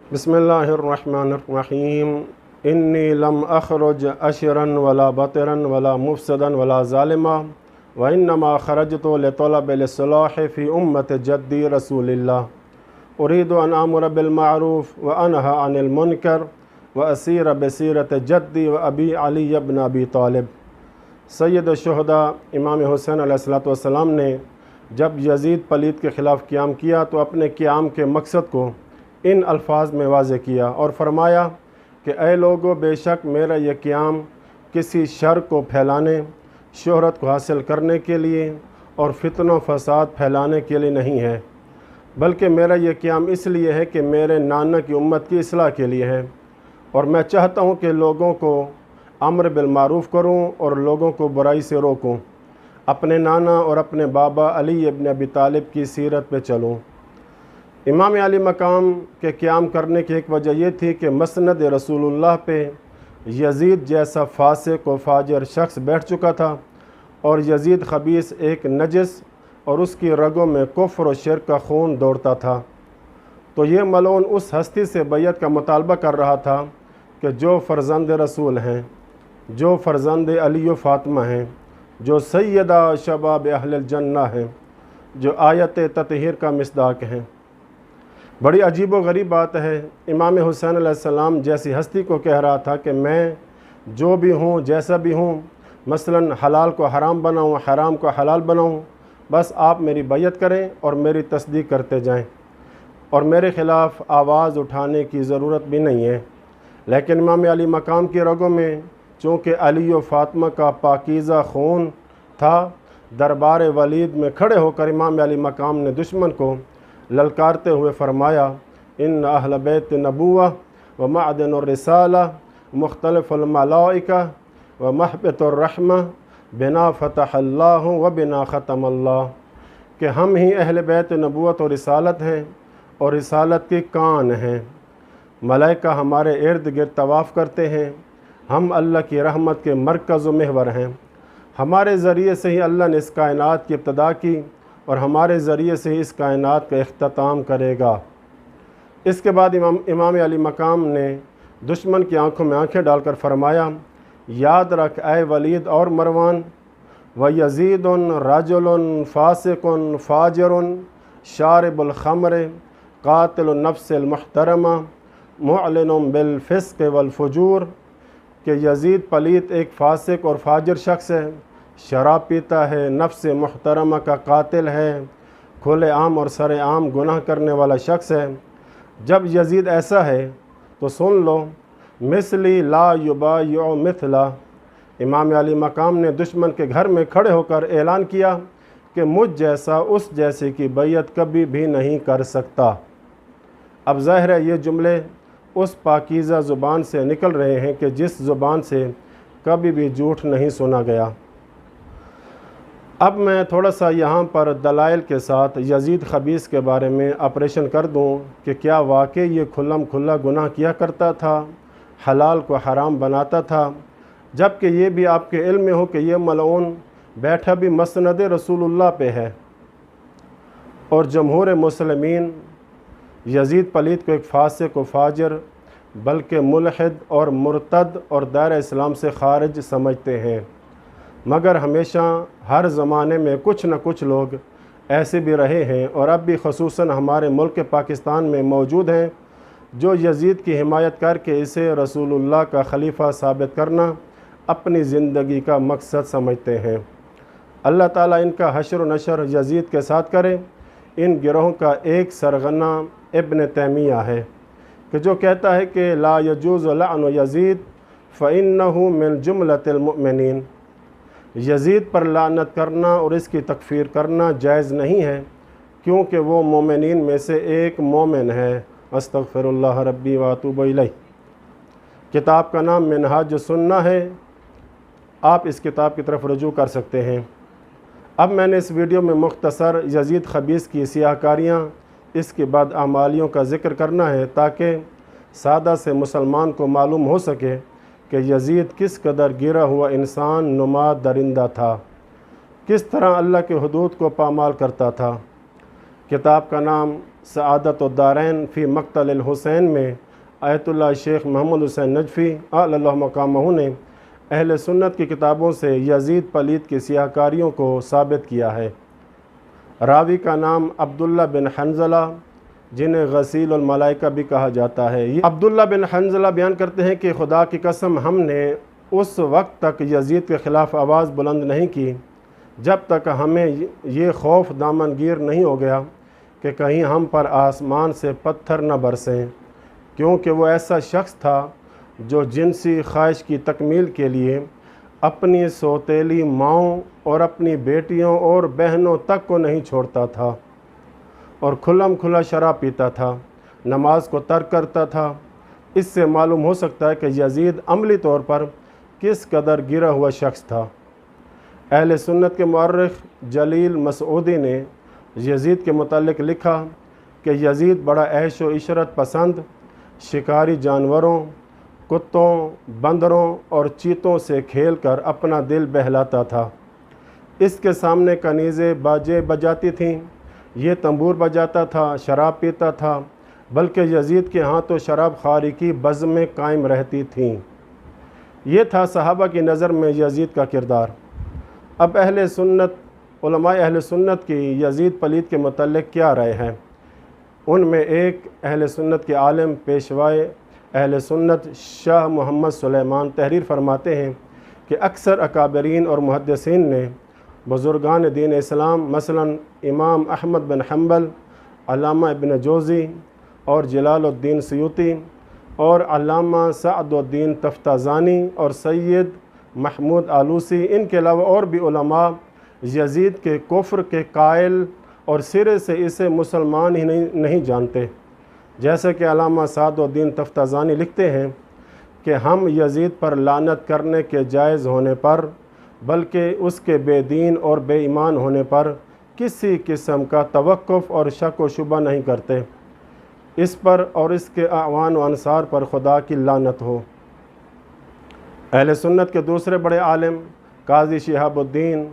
बिस्मिल्लाहिर्रहमानिर्रहीम। इन्नी लम अखरुज अशरन वला बतरन वला मुफसदन वला ज़ालिमा व इन्नमा खरजतु लितलबिल इस्लाहि फ़ी उम्मत जद्दी रसूलिल्लाह उरीदु अन आमुर बिल मारूफ़ व अनहा अनिल मुनकर व असीर बसीरत जद्दी व अबी अली इब्न अबी तालिब। सैयद शुहदा इमाम हुसैन अलैहिस्सलातु वस्सलाम ने जब यज़ीद पलीत के ख़िलाफ़ क़याम किया तो अपने क़याम के मकसद को इन अल्फाज में वाज़े किया और फरमाया कि ऐ लोगो, बेशक मेरा यह क़याम किसी शर को फैलाने, शोहरत को हासिल करने के लिए और फितना फसाद फैलाने के लिए नहीं है, बल्कि मेरा यह क़याम इसलिए है कि मेरे नाना की उम्मत की इस्लाह के लिए है। और मैं चाहता हूँ कि लोगों को अम्र बिल मारूफ़ करूँ और लोगों को बुराई से रोकूँ, अपने नाना और अपने बाबा अली इब्न अबी तालिब की सीरत पे चलूँ। इमाम अली मकाम के क़याम करने की एक वजह यह थी कि मसनद रसूलुल्लाह पे यज़ीद जैसा फासिक व फाजिर शख्स बैठ चुका था और यज़ीद खबीस एक नजस और उसकी रगों में कुफ्र और शिर्क का खून दौड़ता था। तो ये मलऊन उस हस्ती से बैयत का मुतालबा कर रहा था कि जो फ़र्जंद रसूल हैं, जो फ़र्जंद अली व फ़ातिमा हैं, जो सैयदा शबाब अहलिल जन्नह हैं, जो आयत ततहीर का मिस्दाक हैं। बड़ी अजीब व गरीब बात है, इमाम हुसैन अलैहिस्सलाम जैसी हस्ती को कह रहा था कि मैं जो भी हूँ, जैसा भी हूँ, मसलन हलाल को हराम बनाऊँ, हराम को हलाल बनाऊँ, बस आप मेरी बैयत करें और मेरी तस्दीक करते जाएं और मेरे ख़िलाफ़ आवाज़ उठाने की ज़रूरत भी नहीं है। लेकिन इमाम अली मकाम की रगों में चूँकि अली व फ़ातिमा का पाकीज़ा खून था, दरबार वलीद में खड़े होकर इमाम अली मकाम ने दुश्मन को ललकारते हुए फरमाया, इन अहल बैत नबुव्वह व मअदनुर रिसाला मुख्तलिफुल मलाइका व महबतुर रहमा बिना फ़तहल्लाहु व बिना ख़तमल्लाह, कि हम ही अहल बैत नबुव्वत और रिसालत हैं और रिसालत की कान हैं। मलाइका हमारे इर्द गिर्द तवाफ़ करते हैं, हम अल्लाह की रहमत के मरकज़ व महवर हैं। हमारे ज़रिए से ही अल्लाह ने इस कायनात की इब्तदा की और हमारे ज़रिए से ही इस कायनात का इख्तिताम करेगा। इसके बाद इमाम अली मकाम ने दुश्मन की आंखों में आंखें डालकर फरमाया, याद रख ऐ वलीद और मरवान, व यज़ीदुन रजुलुन फासिकुन फाजिरुन शारिबुल खम्र कातिलुन नफ्सिल मुहतरमा मुअलिनुम बिल फिस्क वल फुजूर, कि यज़ीद पलीत एक फासिक और फाजिर शख्स है, शराब पीता है, नफ्स मुहतरमा का कातिल है, खुले आम और सरे आम गुनाह करने वाला शख्स है। जब यज़ीद ऐसा है तो सुन लो, मिसली ला युबायु मिथला। इमाम अली मकाम ने दुश्मन के घर में खड़े होकर ऐलान किया कि मुझ जैसा उस जैसे की बैयत कभी भी नहीं कर सकता। अब ज़ाहिर है ये जुमले उस पाकीज़ा ज़ुबान से निकल रहे हैं कि जिस ज़ुबान से कभी भी झूठ नहीं सुना गया। अब मैं थोड़ा सा यहाँ पर दलाइल के साथ यज़ीद खबीस के बारे में ऑपरेशन कर दूँ कि क्या वाकई ये खुल्लम खुल्ला गुनाह किया करता था, हलाल को हराम बनाता था, जबकि ये भी आपके इल्म में हो कि ये मलऊन बैठा भी मसनद रसूलुल्लाह पे है और जमहूर मुस्लिमीन यज़ीद पलीत को एक फासिक व फाजिर बल्कि मुल्हिद और मुर्तद और दायरा इस्लाम से ख़ारिज समझते हैं। मगर हमेशा हर ज़माने में कुछ न कुछ लोग ऐसे भी रहे हैं और अब भी ख़ुसूसन हमारे मुल्क पाकिस्तान में मौजूद हैं जो यज़ीद की हिमायत करके इसे रसूलुल्लाह का खलीफा साबित करना अपनी ज़िंदगी का मकसद समझते हैं। अल्लाह ताला इनका हशर व नशर यज़ीद के साथ करे। इन गिरोह का एक सरगना इब्न तैमिया है कि जो कहता है कि ला यजूज़ लअनु यज़ीद फ़इन्नहु मिन जुमलतिल मुमिनीन, यज़ीद पर लानत करना और इसकी तकफ़ीर करना जायज़ नहीं है क्योंकि वो मोमिनीन में से एक मोमिन है। अस्तग़फ़िरुल्लाह रब्बी व अतूबु इलैह। किताब का नाम मिनहाज सुन्ना है, आप इस किताब की तरफ रुजू कर सकते हैं। अब मैंने इस वीडियो में मुख्तसर यज़ीद खबीस की सियाहकारियाँ, इसकी बदअमालियों का ज़िक्र करना है ताकि सादा से मुसलमान को मालूम हो सके कि यज़ीद किस कदर गिरा हुआ इंसान नुमा दरिंदा था, किस तरह अल्लाह के हुदूद को पामाल करता था। किताब का नाम सआदत उद्दारैन फ़ी मक़तल हुसैन में आयतुल्लाह शेख मोहम्मद हुसैन नजफ़ी अल्लाह मक़ामहू ने अहले सुन्नत की किताबों से यजीद पलीत की सियाकारियों को साबित किया है। रावी का नाम अब्दुल्ला बिन हंज़ला, जिन्हें गसील मलाइका भी कहा जाता है। ये अब्दुल्ला बिन हंज़ला बयान करते हैं कि खुदा की कसम हमने उस वक्त तक यजीद के ख़िलाफ़ आवाज़ बुलंद नहीं की जब तक हमें ये खौफ दामनगीर नहीं हो गया कि कहीं हम पर आसमान से पत्थर न बरसें, क्योंकि वो ऐसा शख्स था जो जिनसी ख्वाहिश की तकमील के लिए अपनी सौतेली माँओं और अपनी बेटियों और बहनों तक को नहीं छोड़ता था और खुल्लम खुला शराब पीता था, नमाज को तर्क करता था। इससे मालूम हो सकता है कि यजीद अमली तौर पर किस कदर गिरा हुआ शख्स था। अहले सुन्नत के मुअर्रिख जलील मसऊदी ने यजीद के मुतालिक लिखा कि यजीद बड़ा ऐश व इशरत पसंद, शिकारी जानवरों, कुत्तों, बंदरों और चीतों से खेलकर अपना दिल बहलाता था। इसके सामने कनीज़ें बाजे बजाती थीं, ये तंबूर बजाता था, शराब पीता था, बल्कि यजीद के यहाँ तो शराब खारी की बज़्में कायम रहती थीं। ये था सहाबा की नज़र में यजीद का किरदार। अब अहले सुन्नत उलमाए अहले सुन्नत की यजीद पलीत के मुतल्लिक़ क्या राय है। उनमें एक अहले सुन्नत के आलिम पेशवाए अहले सुन्नत शाह मोहम्मद सुलेमान तहरीर फरमाते हैं कि अक्सर अकाबरीन और मुहद्दिसीन ने बुज़ुर्गान दीन इस्लाम मसलन इमाम अहमद बिन हम्बल, अल्लामा इब्न जोज़ी और जलालुद्दीन सयूती और अल्लामा सअदुद्दीन तफ्ताज़ानी और सैयद महमूद आलूसी, इनके अलावा और भी उलमा यजीद के कुफ्र के कायल और सिरे से इसे मुसलमान ही नहीं जानते। जैसे कि अल्लामा सअदुद्दीन तफ्ताज़ानी लिखते हैं कि हम यजीद पर लानत करने के जायज़ होने पर बल्कि उसके बेदीन और बेईमान होने पर किसी किस्म का तवक्कुफ़ और शक व शुबा नहीं करते। इस पर और इसके आवान व अंसार पर खुदा की लानत हो। अहले सुन्नत के दूसरे बड़े आलिम काजी शिहाबुद्दीन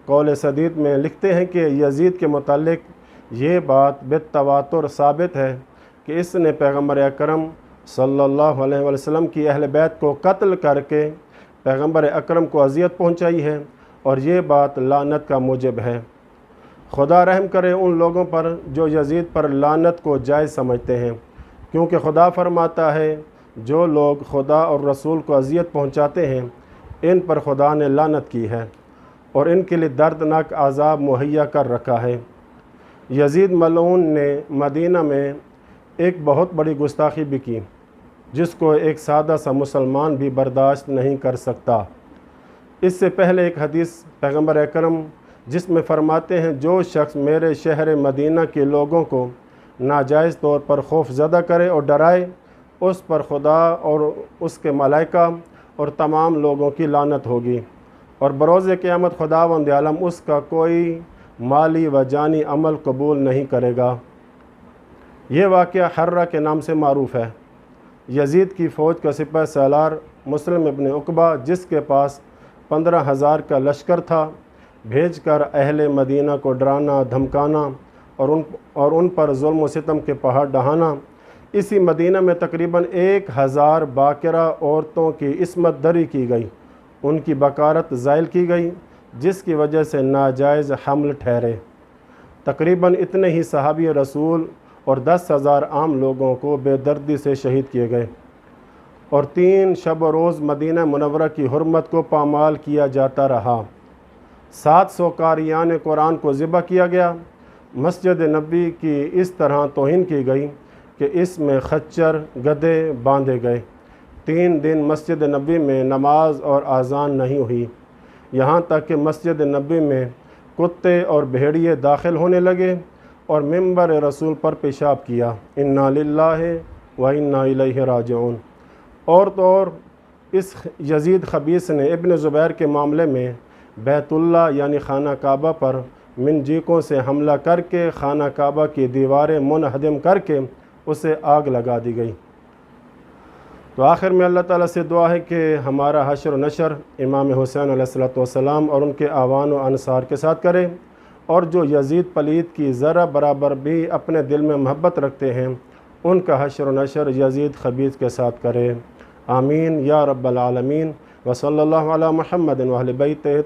कौल सदीद में लिखते हैं कि यजीद के मुतालिक ये बात बित्तवातुर साबित है कि इसने पैगम्बर अकरम सल्लल्लाहु अलैहि वसल्लम की अहल बैत को कत्ल करके पैगम्बर अकरम को अज़ियत पहुँचाई है और ये बात लानत का मूजिब है। खुदा रहम करे उन लोगों पर जो यजीद पर लानत को जायज़ समझते हैं, क्योंकि खुदा फरमाता है जो लोग खुदा और रसूल को अज़ियत पहुँचाते हैं इन पर खुदा ने लानत की है और इनके लिए दर्दनाक आज़ाब मुहैया कर रखा है। यजीद मलऊन ने मदीना में एक बहुत बड़ी गुस्ताखी भी की जिसको एक सादा सा मुसलमान भी बर्दाश्त नहीं कर सकता। इससे पहले एक हदीस पैगम्बर अकरम जिसमें फ़रमाते हैं जो शख्स मेरे शहर मदीना के लोगों को नाजायज़ तौर पर खौफ ज़दा करे और डराए, उस पर खुदा और उसके मलाइका और तमाम लोगों की लानत होगी और बरोज़ क़यामत खुदावंद आलम उसका कोई माली व जानी अमल कबूल नहीं करेगा। ये वाक़या हर्रा के नाम से मारूफ़ है। यजीद की फ़ौज का सिपह सालार मुस्लिम इब्न उक़बा, जिसके पास 15,000 का लश्कर था, भेज कर अहले मदीना को डराना धमकाना और उन पर जुल्म व सितम के पहाड़ ढहाना। इसी मदीना में तकरीबन 1000 बाकिरा औरतों की इस्मत दरी की गई, उनकी बकारत ज़ायल की गई, जिसकी वजह से नाजायज़ हमल ठहरे। तकरीबन इतने ही सहाबी रसूल और 10,000 आम लोगों को बेदर्दी से शहीद किए गए और 3 शब रोज़ मदीना मुनव्वरा की हुर्मत को पामाल किया जाता रहा। 700 कारियान कुरान को ज़िबा किया गया। मस्जिद नबी की इस तरह तौहीन की गई कि इसमें खच्चर गधे बांधे गए। 3 दिन मस्जिद नबी में नमाज और आज़ान नहीं हुई, यहाँ तक कि मस्जिद नबी में कुत्ते और भेड़िए दाखिल होने लगे और मिंबर रसूल पर पेशाब किया। इन्ना लिल्लाहि व इन्ना इलैहि राजिऊन। और तो और इस यजीद खबीस ने इब्न ज़ुबैर के मामले में बैतुल्ला यानी खाना काबा पर मिनजीकों से हमला करके खाना काबा की दीवारें मुनहदम करके उसे आग लगा दी गई। तो आखिर में अल्लाह ताला से दुआ है कि हमारा हश्र व नशर इमाम हुसैन अलैहिस्सलातु वस्सलाम और उनके आवान व अंसार के साथ करे और जो यजीद पलीद की ज़रा बराबर भी अपने दिल में मोहब्बत रखते हैं उनका हश्र नशर यजीद खबीस के साथ करे। आमीन या रब्बल आलमीन। व सल्लल्लाहु अला मुहम्मद व अहले बैतिही।